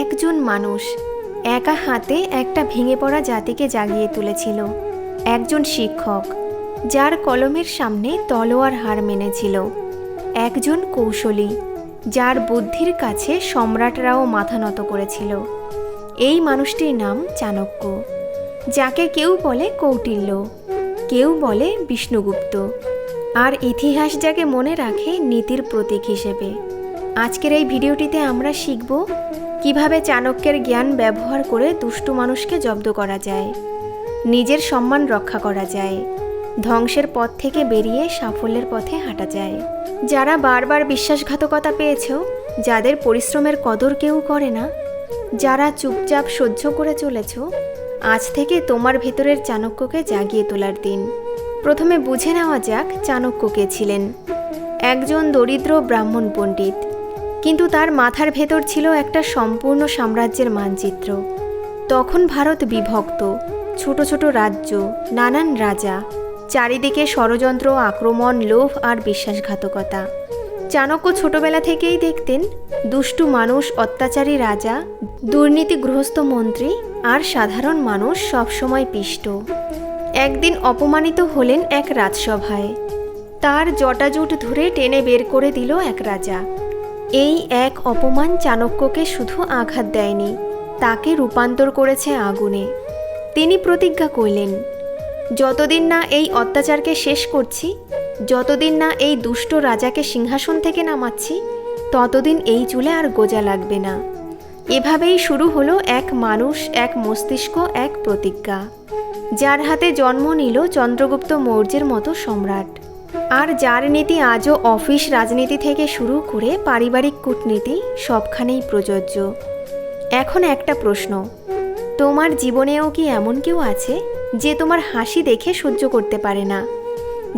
একজন মানুষ একা হাতে একটা ভেঙে পড়া জাতিকে জাগিয়ে তুলেছিল। একজন শিক্ষক যার কলমের সামনে তলোয়ার হার মেনেছিল। একজন কৌশলী যার বুদ্ধির কাছে সম্রাটরাও মাথা নত করেছিল। এই মানুষটির নাম চাণক্য, যাকে কেউ বলে কৌটিল্য, কেউ বলে বিষ্ণুগুপ্ত, আর ইতিহাস যাকে মনে রাখে নীতির প্রতীক হিসেবে। আজকের এই ভিডিওটিতে আমরা শিখব কিভাবে চাণক্যের জ্ঞান ব্যবহার করে দুষ্টু মানুষকে জব্দ করা যায়, নিজের সম্মান রক্ষা করা যায়, ধ্বংসের পথ থেকে বেরিয়ে সাফল্যের পথে হাঁটা যায়। যারা বারবার বিশ্বাসঘাতকতা পেয়েছ, যাদের পরিশ্রমের কদর কেউ করে না, যারা চুপচাপ সহ্য করে চলেছ, আজ থেকে তোমার ভেতরের চাণক্যকে জাগিয়ে তোলার দিন। প্রথমে বুঝে নেওয়া যাক চাণক্য কে ছিলেন। একজন দরিদ্র ব্রাহ্মণ পণ্ডিত, কিন্তু তার মাথার ভেতর ছিল একটা সম্পূর্ণ সাম্রাজ্যের মানচিত্র। তখন ভারত বিভক্ত, ছোট ছোট রাজ্য, নানান রাজা, চারিদিকে ষড়যন্ত্র, আক্রমণ, লোভ আর বিশ্বাসঘাতকতা। চাণক্য ছোটবেলা থেকেই দেখতেন দুষ্টু মানুষ, অত্যাচারী রাজা, দুর্নীতিগ্রস্ত মন্ত্রী আর সাধারণ মানুষ সবসময় পিষ্ট। একদিন অপমানিত হলেন এক রাজসভায়। তার জটাজুট ধরে টেনে বের করে দিল এক রাজা। এই এক অপমান চাণক্যকে শুধু আঘাত দেয়নি, তাকে রূপান্তর করেছে আগুনে। তিনি প্রতিজ্ঞা করলেন, যতদিন না এই অত্যাচারকে শেষ করছি, যতদিন না এই দুষ্ট রাজাকে সিংহাসন থেকে নামাচ্ছি, ততদিন এই চুলে আর গোজা লাগবে না। এভাবেই শুরু হলো এক মানুষ, এক মস্তিষ্ক, এক প্রতিজ্ঞা, যার হাতে জন্ম নিল চন্দ্রগুপ্ত মৌর্যের মতো সম্রাট, আর যার নীতি আজও অফিস রাজনীতি থেকে শুরু করে পারিবারিক কূটনীতি সবখানেই প্রযোজ্য। এখন একটা প্রশ্ন, তোমার জীবনেও কি এমন কেউ আছে যে তোমার হাসি দেখে সহ্য করতে পারে না,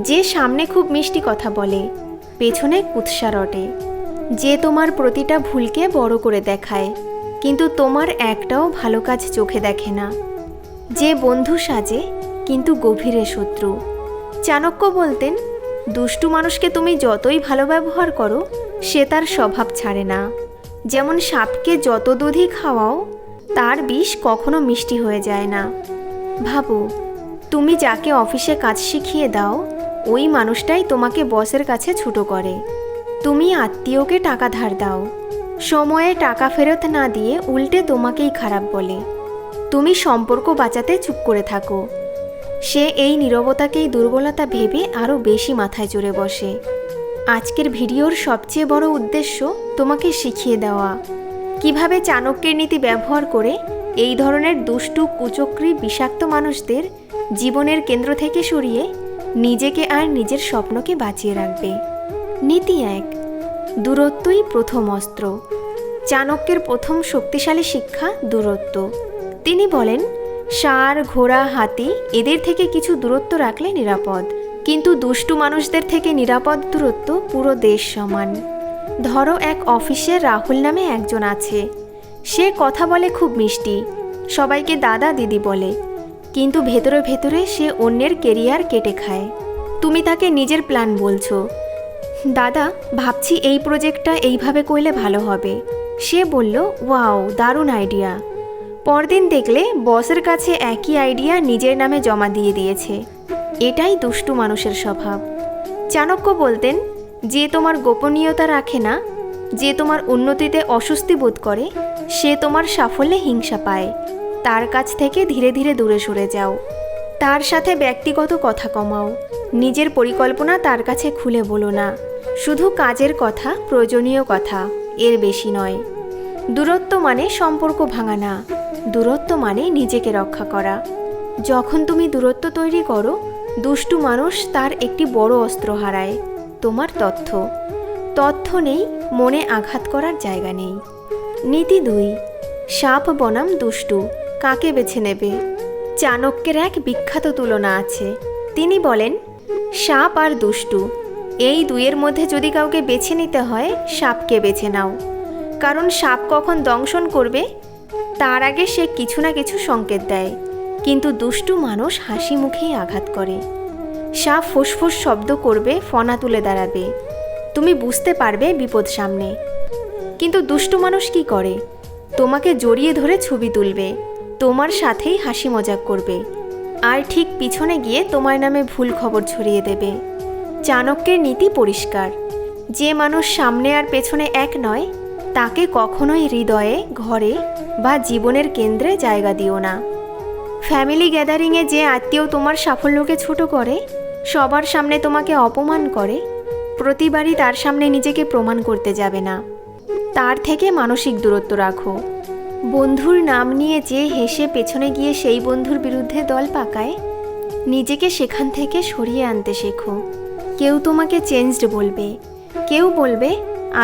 যে সামনে খুব মিষ্টি কথা বলে, পেছনে কুৎসা রটে, যে তোমার প্রতিটা ভুলকে বড় করে দেখায়, কিন্তু তোমার একটাও ভালো কাজ চোখে দেখে না, যে বন্ধু সাজে কিন্তু গভীরে শত্রু? চাণক্য বলতেন, দুষ্টু মানুষকে তুমি যতই ভালো ব্যবহার করো, সে তার স্বভাব ছাড়ে না। যেমন সাপকে যত দুধই খাওয়াও, তার বিষ কখনো মিষ্টি হয়ে যায় না। ভাবো, তুমি যাকে অফিসে কাজ শিখিয়ে দাও, ওই মানুষটাই তোমাকে বসের কাছে ছুটো করে। তুমি আত্মীয়কে টাকা ধার দাও, সময়ে টাকা ফেরত না দিয়ে উল্টে তোমাকেই খারাপ বলে। তুমি সম্পর্ক বাঁচাতে চুপ করে থাকো, সে এই নীরবতাকেই দুর্বলতা ভেবে আরও বেশি মাথায় চড়ে বসে। আজকের ভিডিওর সবচেয়ে বড় উদ্দেশ্য তোমাকে শিখিয়ে দেওয়া কিভাবে চাণক্যের নীতি ব্যবহার করে এই ধরনের দুষ্টু, কুচক্রী, বিষাক্ত মানুষদের জীবনের কেন্দ্র থেকে সরিয়ে নিজেকে আর নিজের স্বপ্নকে বাঁচিয়ে রাখবে। নীতি 1, দূরত্বই প্রথম অস্ত্র। চাণক্যের প্রথম শক্তিশালী শিক্ষা দূরত্ব। তিনি বলেন, ষাঁড়, ঘোড়া, হাতি এদের থেকে কিছু দূরত্ব রাখলে নিরাপদ, কিন্তু দুষ্টু মানুষদের থেকে নিরাপদ দূরত্ব পুরো দেশ সমান। ধরো, এক অফিসে রাহুল নামে একজন আছে। সে কথা বলে খুব মিষ্টি, সবাইকে দাদা দিদি বলে, কিন্তু ভেতরে ভেতরে সে অন্যের কেরিয়ার কেটে খায়। তুমি তাকে নিজের প্ল্যান বলছো, দাদা ভাবছি এই প্রজেক্টটা এইভাবে করলে ভালো হবে। সে বলল, ওয়াও, দারুণ আইডিয়া। পরদিন দেখলে বসের কাছে একই আইডিয়া নিজের নামে জমা দিয়ে দিয়েছে। এটাই দুষ্টু মানুষের স্বভাব। চাণক্য বলতেন, যে তোমার গোপনীয়তা রাখে না, যে তোমার উন্নতিতে অস্বস্তি বোধ করে, সে তোমার সাফল্যে হিংসা পায়। তার কাছ থেকে ধীরে ধীরে দূরে সরে যাও। তার সাথে ব্যক্তিগত কথা কমাও। নিজের পরিকল্পনা তার কাছে খুলে বলো না, শুধু কাজের কথা, প্রয়োজনীয় কথা, এর বেশি নয়। দূরত্ব মানে সম্পর্ক ভাঙা না, দূরত্ব মানে নিজেকে রক্ষা করা। যখন তুমি দূরত্ব তৈরি করো, দুষ্টু মানুষ তার একটি বড় অস্ত্র হারায়, তোমার তথ্য। তথ্য নেই, মনে আঘাত করার জায়গা নেই। নীতি 2, সাপ বনাম দুষ্টু, কাকে বেছে নেবে? চাণক্যের এক বিখ্যাত তুলনা আছে। তিনি বলেন, সাপ আর দুষ্টু, এই দুইয়ের মধ্যে যদি কাউকে বেছে নিতে হয়, সাপকে বেছে নাও। কারণ সাপ কখন দংশন করবে তার আগে সে কিছু না কিছু সংকেত দেয়, কিন্তু দুষ্টু মানুষ হাসি মুখেই আঘাত করে। সাপ ফুসফুস শব্দ করবে, ফনা তুলে দাঁড়াবে, তুমি বুঝতে পারবে বিপদ সামনে। কিন্তু দুষ্টু মানুষ কি করে? তোমাকে জড়িয়ে ধরে ছবি তুলবে, তোমার সাথেই হাসি মজাক করবে, আর ঠিক পিছনে গিয়ে তোমার নামে ভুল খবর ছড়িয়ে দেবে। চাণক্যের নীতি পরিষ্কার, যে মানুষ সামনে আর পেছনে এক নয়, তাকে কখনোই হৃদয়ে, ঘরে বা জীবনের কেন্দ্রে জায়গা দিও না। ফ্যামিলি গ্যাদারিংয়ে যে আত্মীয় তোমার সাফল্যকে ছোট করে, সবার সামনে তোমাকে অপমান করে, প্রতিবারই তার সামনে নিজেকে প্রমাণ করতে যাবে না। তার থেকে মানসিক দূরত্ব রাখো। বন্ধুর নাম নিয়ে যে হেসে পেছনে গিয়ে সেই বন্ধুর বিরুদ্ধে দল পাকায়, নিজেকে সেখান থেকে সরিয়ে আনতে শেখো। কেউ তোমাকে চেঞ্জড বলবে, কেউ বলবে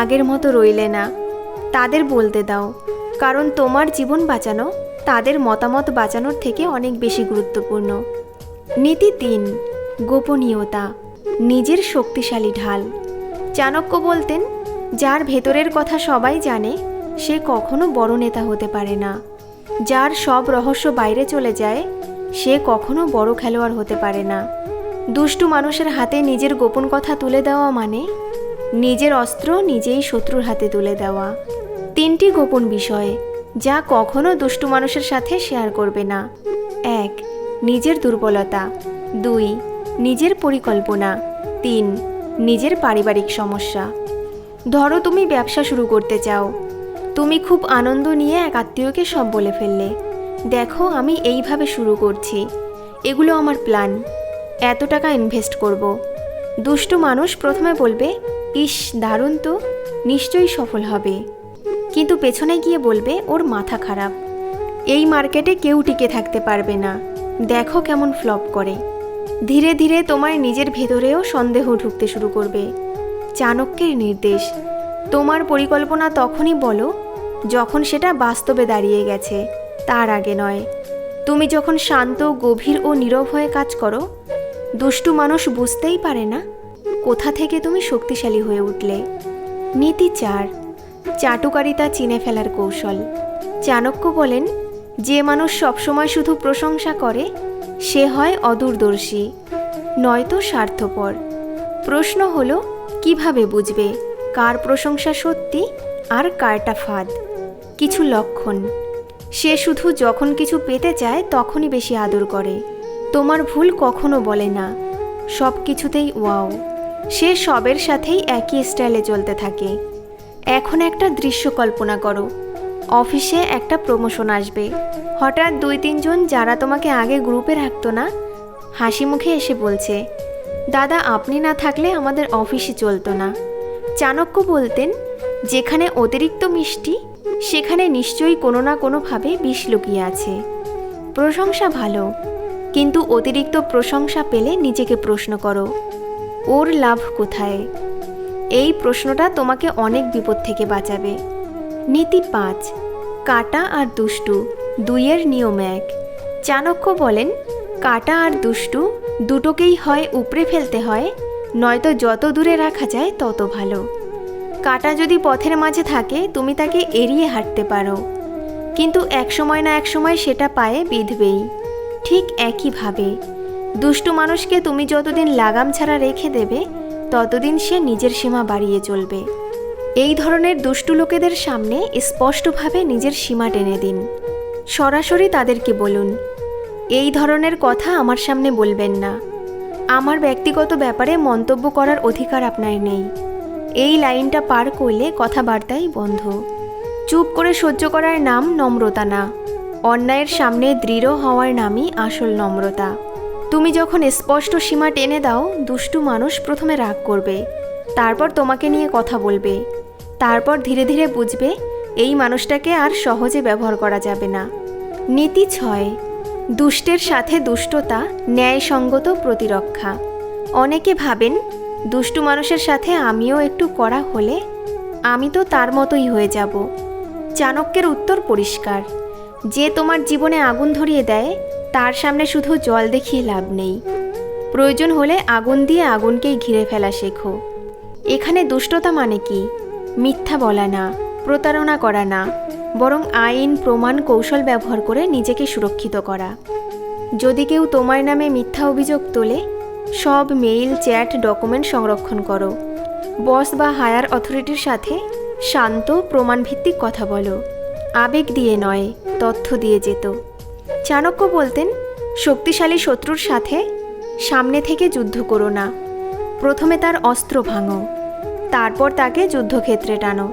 আগের মতো রইলে না। তাদের বলতে দাও, কারণ তোমার জীবন বাঁচানো তাদের মতামত বাঁচানোর থেকে অনেক বেশি গুরুত্বপূর্ণ। নীতি 3, গোপনীয়তা নিজের শক্তিশালী ঢাল। চাণক্য বলতেন, যার ভেতরের কথা সবাই জানে সে কখনো বড় নেতা হতে পারে না। যার সব রহস্য বাইরে চলে যায় সে কখনো বড় খেলোয়াড় হতে পারে না। দুষ্টু মানুষের হাতে নিজের গোপন কথা তুলে দেওয়া মানে নিজের অস্ত্র নিজেই শত্রুর হাতে তুলে দেওয়া। 3টি গোপন বিষয় যা কখনো দুষ্টু মানুষের সাথে শেয়ার করবে না। 1, নিজের দুর্বলতা। 2, নিজের পরিকল্পনা। 3, নিজের পারিবারিক সমস্যা। ধরো তুমি ব্যবসা শুরু করতে চাও, তুমি খুব আনন্দ নিয়ে এক আত্মীয়কে সব বলে ফেললে, দেখো আমি এইভাবে শুরু করছি, এগুলো আমার প্ল্যান, এত টাকা ইনভেস্ট করব। দুষ্টু মানুষ প্রথমে বলবে, ইস দারুণ তো, নিশ্চয়ই সফল হবে, কিন্তু পেছনে গিয়ে বলবে ওর মাথা খারাপ, এই মার্কেটে কেউ টিকে থাকতে পারবে না, দেখো কেমন ফ্লপ করে। ধীরে ধীরে তোমার নিজের ভেতরেও সন্দেহ ঢুকতে শুরু করবে। চাণক্যের নির্দেশ, তোমার পরিকল্পনা তখনই বলো যখন সেটা বাস্তবে দাঁড়িয়ে গেছে, তার আগে নয়। তুমি যখন শান্ত, গভীর ও নীরব হয়ে কাজ করো, দুষ্টু মানুষ বুঝতেই পারে না কোথা থেকে তুমি শক্তিশালী হয়ে উঠলে। নীতি 4, চাটুকারিতা চিনে ফেলার কৌশল। চাণক্য বলেন, যে মানুষ সবসময় শুধু প্রশংসা করে সে হয় অদূরদর্শী, নয়তো স্বার্থপর। প্রশ্ন হলো, কিভাবে বুঝবে কার প্রশংসা সত্যি আর কারটা ফাঁদ? কিছু লক্ষণ: সে শুধু যখন কিছু পেতে চায় তখনই বেশি আদর করে, তোমার ভুল কখনো বলে না, সব কিছুতেই ওয়াও, সে সবের সাথেই একই স্টাইলে চলতে থাকে। এখন একটা দৃশ্য কল্পনা করো, অফিসে একটা প্রমোশন আসবে, হঠাৎ 2-3 জন যারা তোমাকে আগে গ্রুপে রাখতো না হাসি মুখে এসে বলছে, দাদা আপনি না থাকলে আমাদের অফিসে চলতো না। চাণক্য বলতেন, যেখানে অতিরিক্ত মিষ্টি সেখানে নিশ্চয়ই কোনো না কোনোভাবে বিষ লুকিয়ে আছে। প্রশংসা ভালো, কিন্তু অতিরিক্ত প্রশংসা পেলে নিজেকে প্রশ্ন করো, ওর লাভ কোথায়? এই প্রশ্নটা তোমাকে অনেক বিপদ থেকে বাঁচাবে। নীতি 5, কাটা আর দুষ্টু, 2-এর নিয়ম 1। চাণক্য বলেন, কাটা আর দুষ্টু দুটোকেই হয় উপড়ে ফেলতে হয়, নয়তো যত দূরে রাখা যায় তত ভালো। কাটা যদি পথের মাঝে থাকে তুমি তাকে এড়িয়ে হাঁটতে পারো, কিন্তু একসময় না একসময় সেটা পায়ে বিঁধবেই। ঠিক একইভাবে দুষ্টু মানুষকে তুমি যতদিন লাগাম ছাড়া রেখে দেবে ততদিন সে নিজের সীমা বাড়িয়ে চলবে। এই ধরনের দুষ্টু লোকেদের সামনে স্পষ্টভাবে নিজের সীমা টেনে দিন। সরাসরি তাদেরকে বলুন, এই ধরনের কথা আমার সামনে বলবেন না, আমার ব্যক্তিগত ব্যাপারে মন্তব্য করার অধিকার আপনার নেই। এই লাইনটা পার করলে কথাবার্তাই বন্ধ। চুপ করে সহ্য করার নাম নম্রতা না, অন্যায়ের সামনে দৃঢ় হওয়ার নামই আসল নম্রতা। তুমি যখন স্পষ্ট সীমা টেনে দাও, দুষ্টু মানুষ প্রথমে রাগ করবে, তারপর তোমাকে নিয়ে কথা বলবে, তারপর ধীরে ধীরে বুঝবে এই মানুষটাকে আর সহজে ব্যবহার করা যাবে না। নীতি 6, দুষ্টের সাথে দুষ্টতা, ন্যায়সঙ্গত প্রতিরক্ষা। অনেকে ভাবেন, দুষ্টু মানুষের সাথে আমিও একটু কড়া হলে আমি তো তার মতোই হয়ে যাব। চাণক্যের উত্তর পরিষ্কার, যে তোমার জীবনে আগুন ধরিয়ে দেয় তার সামনে শুধু জল দেখিয়ে লাভ নেই, প্রয়োজন হলে আগুন দিয়ে আগুনকেই ঘিরে ফেলা শেখো। এখানে দুষ্টতা মানে কি? মিথ্যা বলা না, প্রতারণা করা না, বরং আইন, প্রমাণ, কৌশল ব্যবহার করে নিজেকে সুরক্ষিত করা। যদি কেউ তোমার নামে মিথ্যা অভিযোগ তোলে, সব মেইল, চ্যাট, ডকুমেন্ট সংরক্ষণ করো। বস বা হায়ার অথরিটির সাথে শান্ত, প্রমাণভিত্তিক কথা বলো। আবেগ দিয়ে নয়, তথ্য দিয়ে যেত। চাণক্য বলতেন, শক্তিশালী শত্রুর সাথে সামনে থেকে যুদ্ধ করো না, প্রথমে তার অস্ত্র ভাঙো, তারপর তাকে যুদ্ধক্ষেত্রে টানো।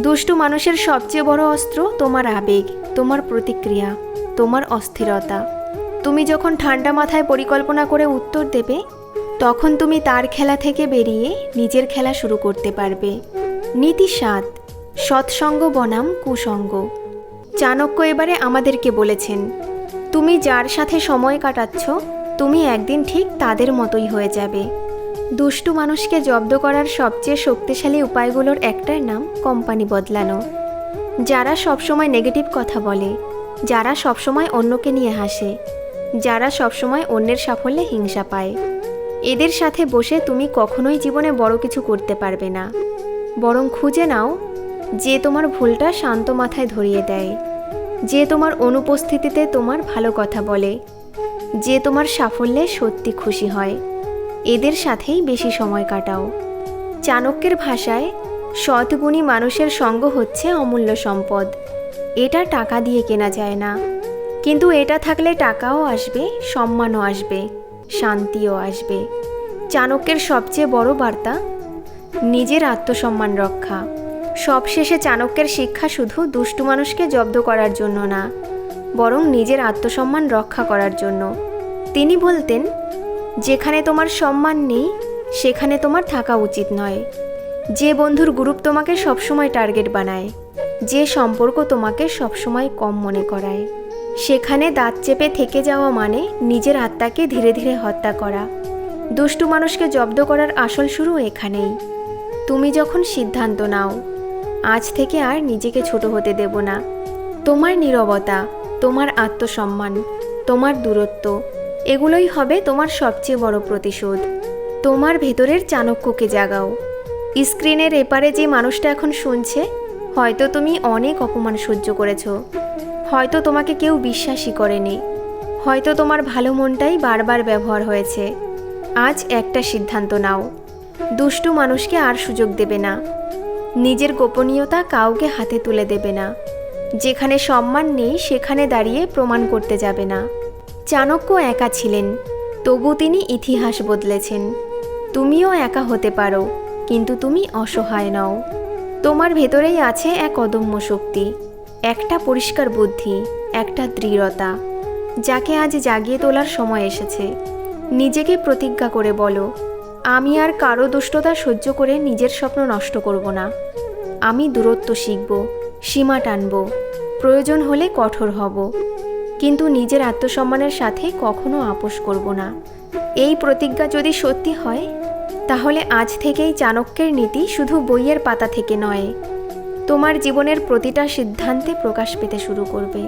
দুষ্টু মানুষের সবচেয়ে বড় অস্ত্র তোমার আবেগ, তোমার প্রতিক্রিয়া, তোমার অস্থিরতা। তুমি যখন ঠান্ডা মাথায় পরিকল্পনা করে উত্তর দেবে, তখন তুমি তার খেলা থেকে বেরিয়ে নিজের খেলা শুরু করতে পারবে। নীতি 7, সৎসঙ্গ বনাম কুসঙ্গ। চাণক্য এবারে আমাদেরকে বলেছেন, তুমি যার সাথে সময় কাটাচ্ছ, তুমি একদিন ঠিক তাদের মতোই হয়ে যাবে। দুষ্টু মানুষকে জব্দ করার সবচেয়ে শক্তিশালী উপায়গুলোর একটার নাম কোম্পানি বদলানো। যারা সবসময় নেগেটিভ কথা বলে, যারা সবসময় অন্যকে নিয়ে হাসে, যারা সবসময় অন্যের সাফল্যে হিংসা পায়, এদের সাথে বসে তুমি কখনোই জীবনে বড় কিছু করতে পারবে না। বরং খুঁজে নাও যে তোমার ভুলটা শান্ত মাথায় ধরিয়ে দেয়, যে তোমার অনুপস্থিতিতে তোমার ভালো কথা বলে, যে তোমার সাফল্যে সত্যি খুশি হয়। এদের সাথেই বেশি সময় কাটাও। চাণক্যের ভাষায়, সৎগুণী মানুষের সঙ্গ হচ্ছে অমূল্য সম্পদ। এটা টাকা দিয়ে কেনা যায় না, কিন্তু এটা থাকলে টাকাও আসবে, সম্মানও আসবে, শান্তিও আসবে। চাণক্যের সবচেয়ে বড় বার্তা, নিজের আত্মসম্মান রক্ষা। সবশেষে চাণক্যের শিক্ষা শুধু দুষ্টু মানুষকে জব্দ করার জন্য না, বরং নিজের আত্মসম্মান রক্ষা করার জন্য। তিনি বলতেন, যেখানে তোমার সম্মান নেই সেখানে তোমার থাকা উচিত নয়। যে বন্ধুর গ্রুপ তোমাকে সবসময় টার্গেট বানায়, যে সম্পর্ক তোমাকে সবসময় কম মনে করায়, সেখানে দাঁত চেপে থেকে যাওয়া মানে নিজের আত্মাকে ধীরে ধীরে হত্যা করা। দুষ্টু মানুষকে জব্দ করার আসল শুরু এখানেই। তুমি যখন সিদ্ধান্ত নাও, আজ থেকে আর নিজেকে ছোট হতে দেব না, তোমার নীরবতা, তোমার আত্মসম্মান, তোমার দূরত্ব, এগুলোই হবে তোমার সবচেয়ে বড় প্রতিশোধ। তোমার ভেতরের চাণক্যকে জাগাও। স্ক্রিনের এপারে যে মানুষটা এখন শুনছে, হয়তো তুমি অনেক অপমান সহ্য করেছো, হয়তো তোমাকে কেউ বিশ্বাসই করেনি, হয়তো তোমার ভালো মনটাই বারবার ব্যবহার হয়েছে। আজ একটা সিদ্ধান্ত নাও, দুষ্টু মানুষকে আর সুযোগ দেবে না, নিজের গোপনীয়তা কাউকে হাতে তুলে দেবে না, যেখানে সম্মান নেই সেখানে দাঁড়িয়ে প্রমাণ করতে যাবে না। চাণক্য একা ছিলেন, তবু তিনি ইতিহাস বদলেছেন। তুমিও একা হতে পারো, কিন্তু তুমি অসহায় নও। তোমার ভেতরেই আছে এক অদম্য শক্তি, একটা পরিষ্কার বুদ্ধি, একটা দৃঢ়তা, যাকে আজ জাগিয়ে তোলার সময় এসেছে। নিজেকে প্রতিজ্ঞা করে বলো, আমি আর কারো দুষ্টতা সহ্য করে নিজের স্বপ্ন নষ্ট করব না। আমি দূরত্ব শিখব, সীমা টানব, প্রয়োজন হলে কঠোর হব, কিন্তু নিজের আত্মসম্মানের সাথে কখনো আপোষ করব না। এই প্রতিজ্ঞা যদি সত্যি হয়, তাহলে আজ থেকেই চাণক্যের নীতি শুধু বইয়ের পাতা থেকে নয়, তোমার জীবনের প্রতিটা সিদ্ধান্তে প্রকাশ পেতে শুরু করবে।